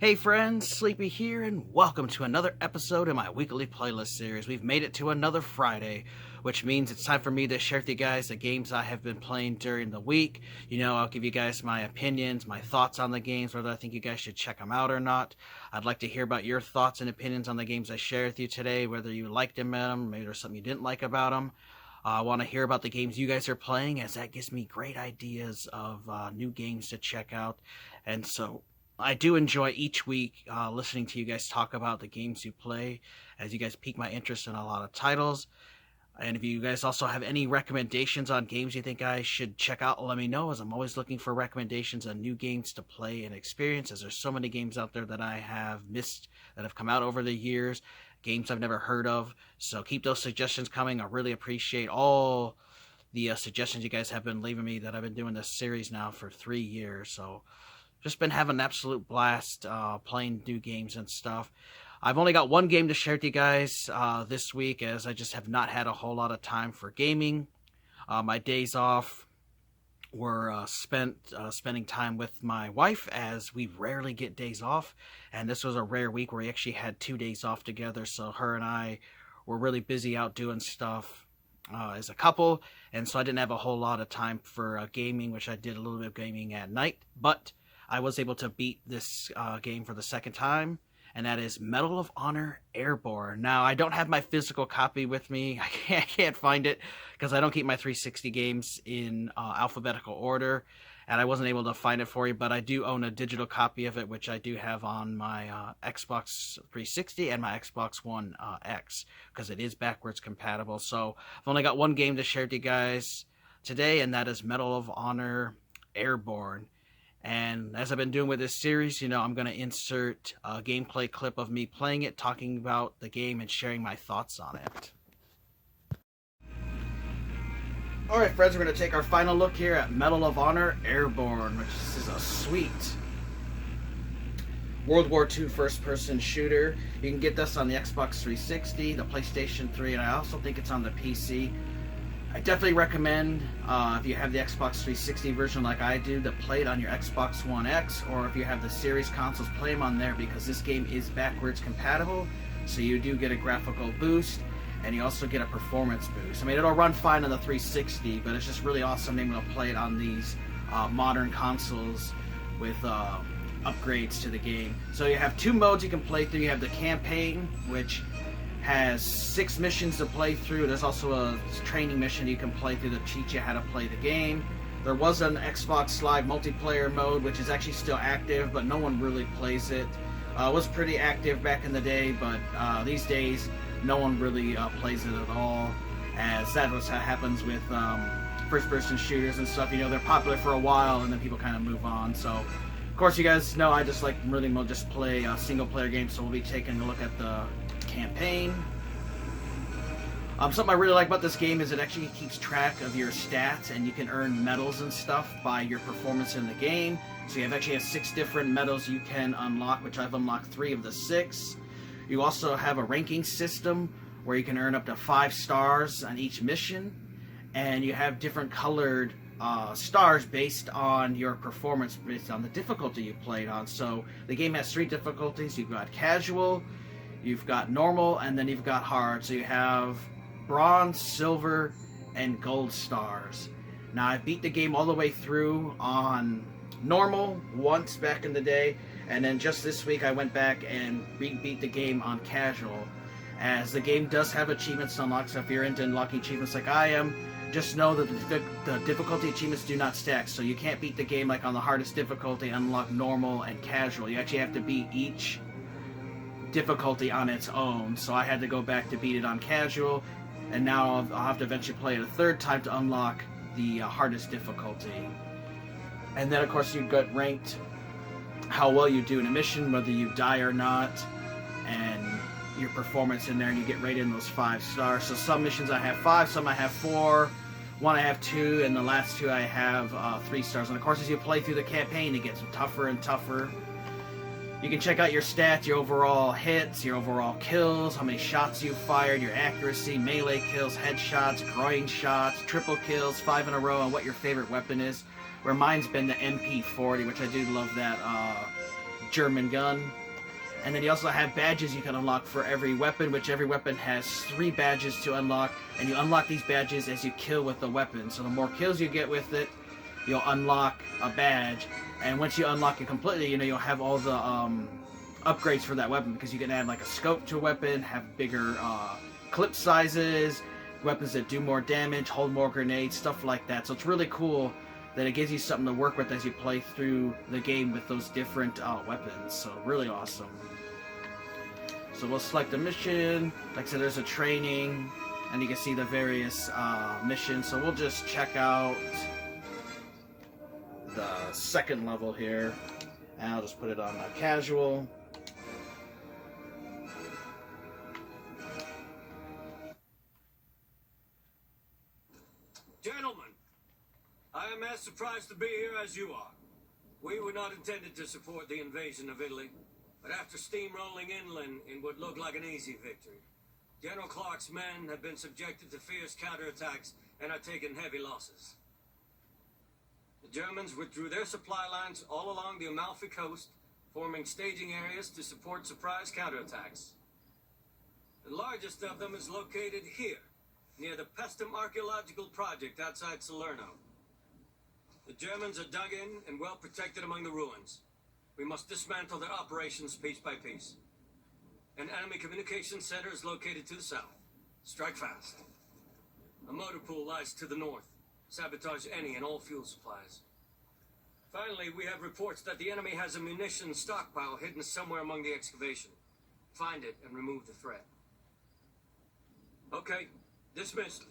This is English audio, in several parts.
Hey friends, Sleepy here, and welcome to another episode in my weekly playlist series. We've made it to another Friday, which means it's time for me to share with you guys the games I have been playing during the week. I'll give you guys my opinions, my thoughts on the games, whether I think you guys should check them out or not. I'd like to hear about your thoughts and opinions on the games I share with you today, whether you liked them, maybe there's something you didn't like about them. I want to hear about the games you guys are playing, as that gives me great ideas of new games to check out. And so I do enjoy each week listening to you guys talk about the games you play, as you guys pique my interest in a lot of titles. And if you guys also have any recommendations on games you think I should check out, let me know, as I'm always looking for recommendations on new games to play and experience, as there's so many games out there that I have missed that have come out over the years, games I've never heard of. So keep those suggestions coming. I really appreciate all the suggestions you guys have been leaving me, that I've been doing this series now for 3 years. So just been having an absolute blast playing new games and stuff. I've only got one game to share with you guys this week, as I just have not had a whole lot of time for gaming. My days off were spent spending time with my wife, as we rarely get days off, and this was a rare week where we actually had 2 days off together. So her and I were really busy out doing stuff as a couple, and so I didn't have a whole lot of time for gaming, which I did a little bit of gaming at night, but I was able to beat this game for the second time, and that is Medal of Honor Airborne. Now, I don't have my physical copy with me. I can't find it, because I don't keep my 360 games in alphabetical order, and I wasn't able to find it for you, but I do own a digital copy of it, which I do have on my Xbox 360 and my Xbox One X, because it is backwards compatible. So I've only got one game to share with you guys today, and that is Medal of Honor Airborne. And as I've been doing with this series, I'm going to insert a gameplay clip of me playing it, talking about the game, and sharing my thoughts on it. Alright friends, we're going to take our final look here at Medal of Honor Airborne, which is a sweet World War II first-person shooter. You can get this on the Xbox 360, the PlayStation 3, and I also think it's on the PC. I definitely recommend, if you have the Xbox 360 version like I do, to play it on your Xbox One X, or if you have the series consoles, play them on there, because this game is backwards compatible, so you do get a graphical boost, and you also get a performance boost. I mean, it'll run fine on the 360, but it's just really awesome being able to play it on these modern consoles with upgrades to the game. So you have 2 modes you can play through. You have the campaign, which has 6 missions to play through. There's also a training mission you can play through to teach you how to play the game. There was an Xbox Live multiplayer mode, which is actually still active, but no one really plays it. It was pretty active back in the day, but these days no one really plays it at all, as that was how happens with first-person shooters and stuff. They're popular for a while, and then people kind of move on. So, of course, you guys know I just like really just play single-player games, so we'll be taking a look at the campaign. Something I really like about this game is it actually keeps track of your stats, and you can earn medals and stuff by your performance in the game. So you actually have 6 different medals you can unlock, which I've unlocked 3 of the 6. You also have a ranking system where you can earn up to 5 stars on each mission, and you have different colored stars based on your performance, based on the difficulty you played on. So the game has 3 difficulties. You've got casual, you've got normal, and then you've got hard. So you have bronze, silver, and gold stars. Now, I beat the game all the way through on normal once back in the day, and then just this week I went back and beat the game on casual, as the game does have achievements to unlock. So if you're into unlocking achievements like I am, just know that the difficulty achievements do not stack. So you can't beat the game like on the hardest difficulty, unlock normal and casual. You actually have to beat each difficulty on its own. So I had to go back to beat it on casual, and now I'll have to eventually play it a 3rd time to unlock the hardest difficulty. And then of course you get ranked how well you do in a mission, whether you die or not, and your performance in there, and you get rated in those 5 stars. So some missions I have 5, some I have 4, one I have 2, and the last 2 I have 3 stars. And of course, as you play through the campaign, it gets tougher and tougher. You can check out your stats, your overall hits, your overall kills, how many shots you fired, your accuracy, melee kills, headshots, groin shots, triple kills, 5 in a row, and what your favorite weapon is. Where mine's been the MP40, which I do love that German gun. And then you also have badges you can unlock for every weapon, which every weapon has 3 badges to unlock, and you unlock these badges as you kill with the weapon. So the more kills you get with it, you'll unlock a badge, and once you unlock it completely, you'll have all the upgrades for that weapon, because you can add like a scope to a weapon, have bigger clip sizes, weapons that do more damage, hold more grenades, stuff like that. So it's really cool that it gives you something to work with as you play through the game with those different weapons. So really awesome. So we'll select the mission. Like I said, there's a training, and you can see the various missions. So we'll just check out the 2nd level here, and I'll just put it on casual. Gentlemen, I am as surprised to be here as you are. We were not intended to support the invasion of Italy, but after steamrolling inland in what looked like an easy victory, General Clark's men have been subjected to fierce counterattacks and are taking heavy losses. The Germans withdrew their supply lines all along the Amalfi coast, forming staging areas to support surprise counterattacks. The largest of them is located here, near the Pestum Archaeological Project outside Salerno. The Germans are dug in and well protected among the ruins. We must dismantle their operations piece by piece. An enemy communications center is located to the south. Strike fast. A motor pool lies to the north. Sabotage any and all fuel supplies. Finally, we have reports that the enemy has a munitions stockpile hidden somewhere among the excavation. Find it and remove the threat. Okay, dismissed.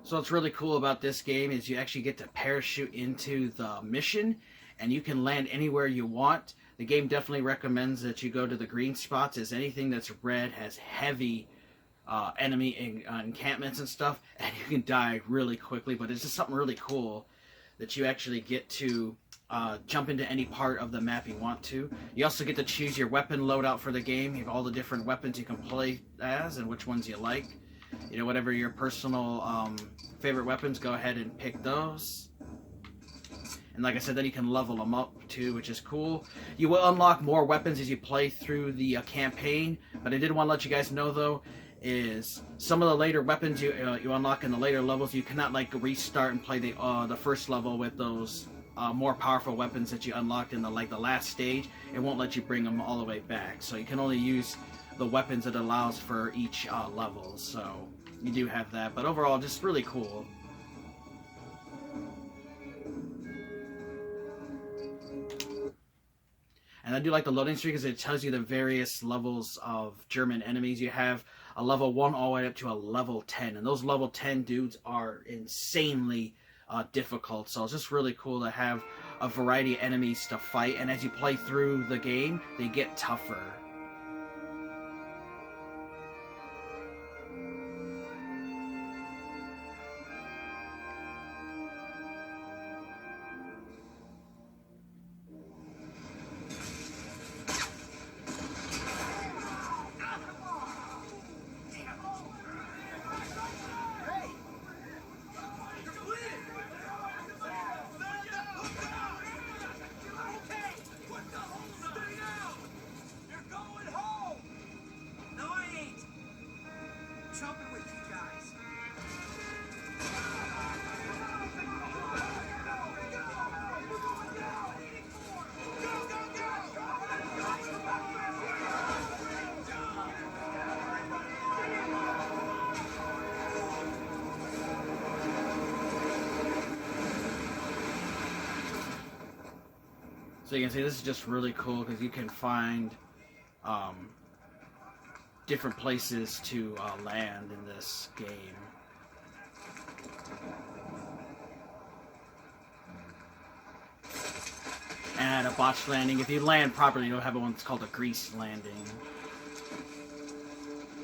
So what's really cool about this game is you actually get to parachute into the mission, and you can land anywhere you want. The game definitely recommends that you go to the green spots, as anything that's red has heavy enemy encampments and stuff, and you can die really quickly. But it's just something really cool that you actually get to jump into any part of the map you want to. You also get to choose your weapon loadout for the game. You have all the different weapons you can play as and which ones you like. Whatever your personal favorite weapons, go ahead and pick those. And like I said, then you can level them up too, which is cool. You will unlock more weapons as you play through the campaign, but I did want to let you guys know though, is some of the later weapons you unlock in the later levels, you cannot like restart and play the first level with those more powerful weapons that you unlocked in the last stage. It won't let you bring them all the way back, so you can only use the weapons it allows for each level. So you do have that, but overall just really cool. And I do like the loading screen because it tells you the various levels of German enemies. You have a level 1 all the way up to a level 10. And those level 10 dudes are insanely difficult. So it's just really cool to have a variety of enemies to fight. And as you play through the game, they get tougher. So you can see this is just really cool because you can find different places to land in this game. And a botched landing, if you land properly, you'll have one that's called a grease landing.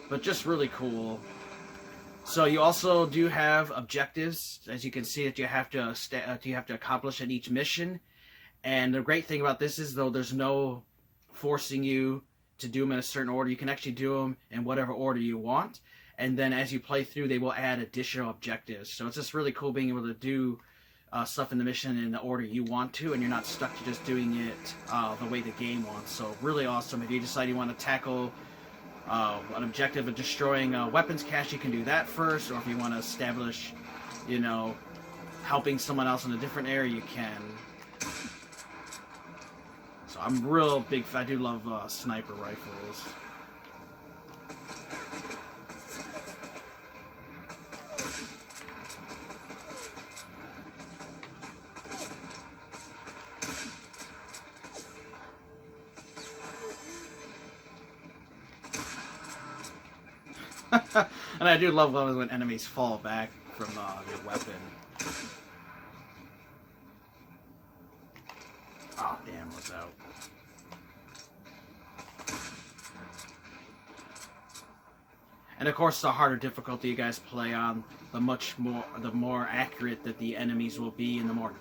But just really cool. So you also do have objectives, as you can see, that you have to accomplish in each mission. And the great thing about this is, though, there's no forcing you to do them in a certain order. You can actually do them in whatever order you want. And then as you play through, they will add additional objectives. So it's just really cool being able to do stuff in the mission in the order you want to, and you're not stuck to just doing it the way the game wants. So really awesome. If you decide you want to tackle an objective of destroying a weapons cache, you can do that first, or if you want to establish, you know, helping someone else in a different area, you can. So I'm real big, I do love sniper rifles. And I do love when enemies fall back from your weapon. Oh, damn, what's out? And of course, the harder difficulty you guys play on, the more accurate that the enemies will be, and the more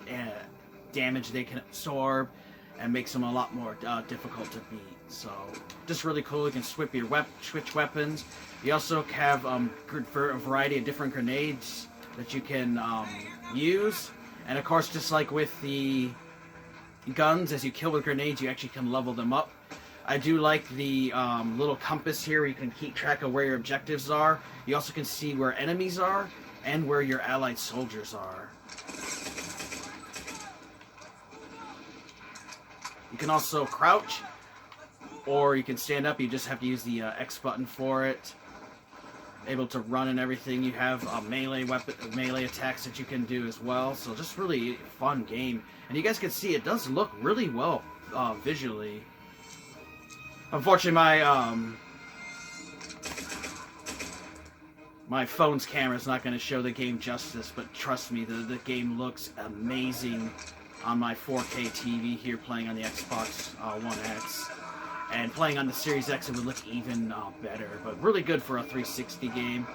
damage they can absorb, and makes them a lot more difficult to beat. So, just really cool. You can switch weapons. You also have a variety of different grenades that you can use. And of course, just like with the guns, as you kill with grenades, you actually can level them up. I do like the little compass here where you can keep track of where your objectives are. You also can see where enemies are and where your allied soldiers are. You can also crouch, or you can stand up. You just have to use the X button for it. Able to run and everything. You have melee attacks that you can do as well. So just really fun game. And you guys can see it does look really well visually. Unfortunately, my phone's camera is not going to show the game justice, but trust me, the game looks amazing on my 4K TV here, playing on the Xbox One X. And playing on the Series X, it would look even better. But really good for a 360 game.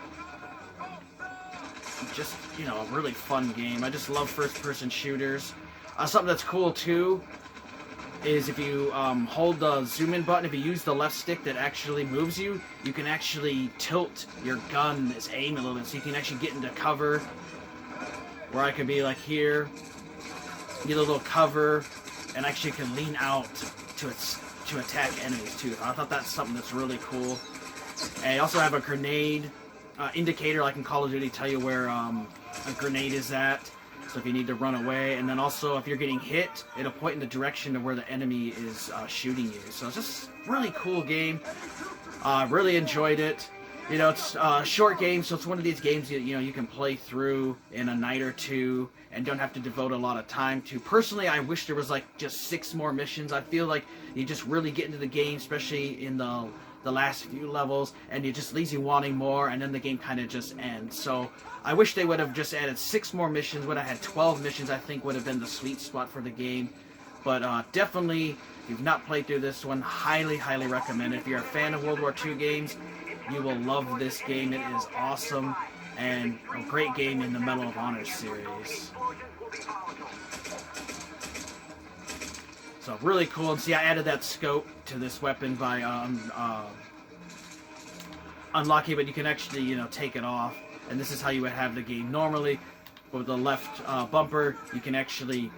Just, you know, a really fun game. I just love first-person shooters. Something that's cool, too, is if you hold the zoom-in button, if you use the left stick that actually moves you, you can actually tilt your gun's aim a little bit, so you can actually get into cover, where I could be like here, get a little cover, and actually can lean out to attack enemies too. I thought that's something that's really cool. And I also have a grenade indicator, like in Call of Duty, tell you where a grenade is at. So if you need to run away, and then also if you're getting hit, it'll point in the direction of where the enemy is shooting you. So it's just a really cool game. Really enjoyed it. You know, it's a short game, so it's one of these games you know you can play through in a night or two and don't have to devote a lot of time to. Personally, I wish there was like just 6 more missions. I feel like you just really get into the game, especially in the last few levels, and it just leaves you wanting more, and then the game kind of just ends. So I wish they would have just added 6 more missions. Would have had 12 missions, I think would have been the sweet spot for the game. But definitely, if you've not played through this one, highly, highly recommend it. If you're a fan of World War II games, you will love this game. It is awesome, and a great game in the Medal of Honor series. So really cool. And see, I added that scope to this weapon by unlocking it, but you can actually, you know, take it off. And this is how you would have the game normally. But with the left bumper, you can actually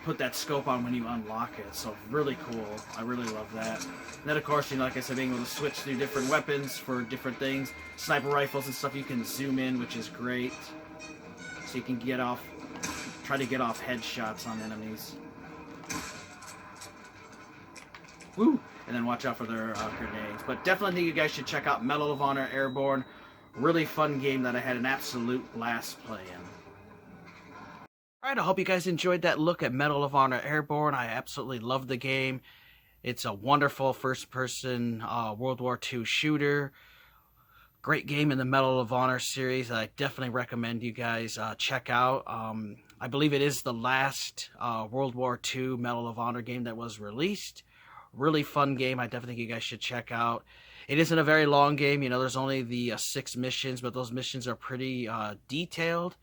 put that scope on when you unlock it. So really cool. I really love that. And then of course, you know, like I said, being able to switch through different weapons for different things. Sniper rifles and stuff you can zoom in, which is great. So you can try to get off headshots on enemies. Woo! And then watch out for their grenades. But definitely think you guys should check out Medal of Honor Airborne. Really fun game that I had an absolute blast playing. Alright, I hope you guys enjoyed that look at Medal of Honor Airborne. I absolutely love the game. It's a wonderful first-person World War II shooter. Great game in the Medal of Honor series that I definitely recommend you guys check out. I believe it is the last World War II Medal of Honor game that was released. Really fun game. I definitely think you guys should check out. It isn't a very long game. You know, there's only the 6 missions, but those missions are pretty detailed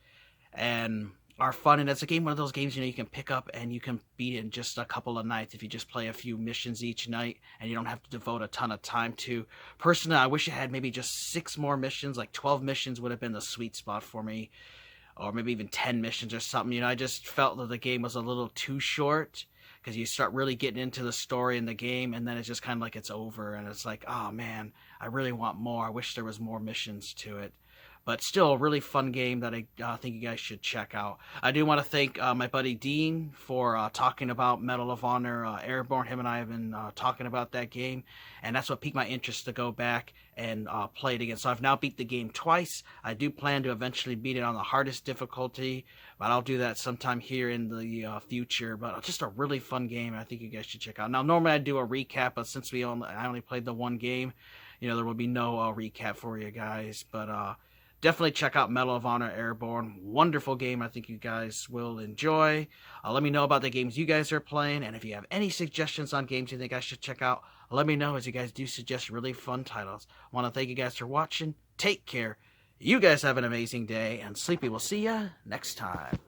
and are fun. And it's a game, one of those games, you know, you can pick up and you can beat in just a couple of nights if you just play a few missions each night and you don't have to devote a ton of time to. Personally, I wish it had maybe just 6 more missions. Like 12 missions would have been the sweet spot for me. or maybe even 10 missions or something. You know, I just felt that the game was a little too short, because you start really getting into the story in the game, and then it's just kind of like it's over, and it's like, oh man, I really want more. I wish there was more missions to it. But still, a really fun game that I think you guys should check out. I do want to thank my buddy Dean for talking about Medal of Honor Airborne. Him and I have been talking about that game, and that's what piqued my interest to go back and play it again. So I've now beat the game twice. I do plan to eventually beat it on the hardest difficulty, but I'll do that sometime here in the future. But just a really fun game, I think you guys should check out. Now, normally I do a recap, but since I only played the one game, you know, there will be no recap for you guys. But definitely check out Medal of Honor Airborne. Wonderful game. I think you guys will enjoy. Let me know about the games you guys are playing. And if you have any suggestions on games you think I should check out, let me know, as you guys do suggest really fun titles. I want to thank you guys for watching. Take care. You guys have an amazing day. And Sleepy will see ya next time.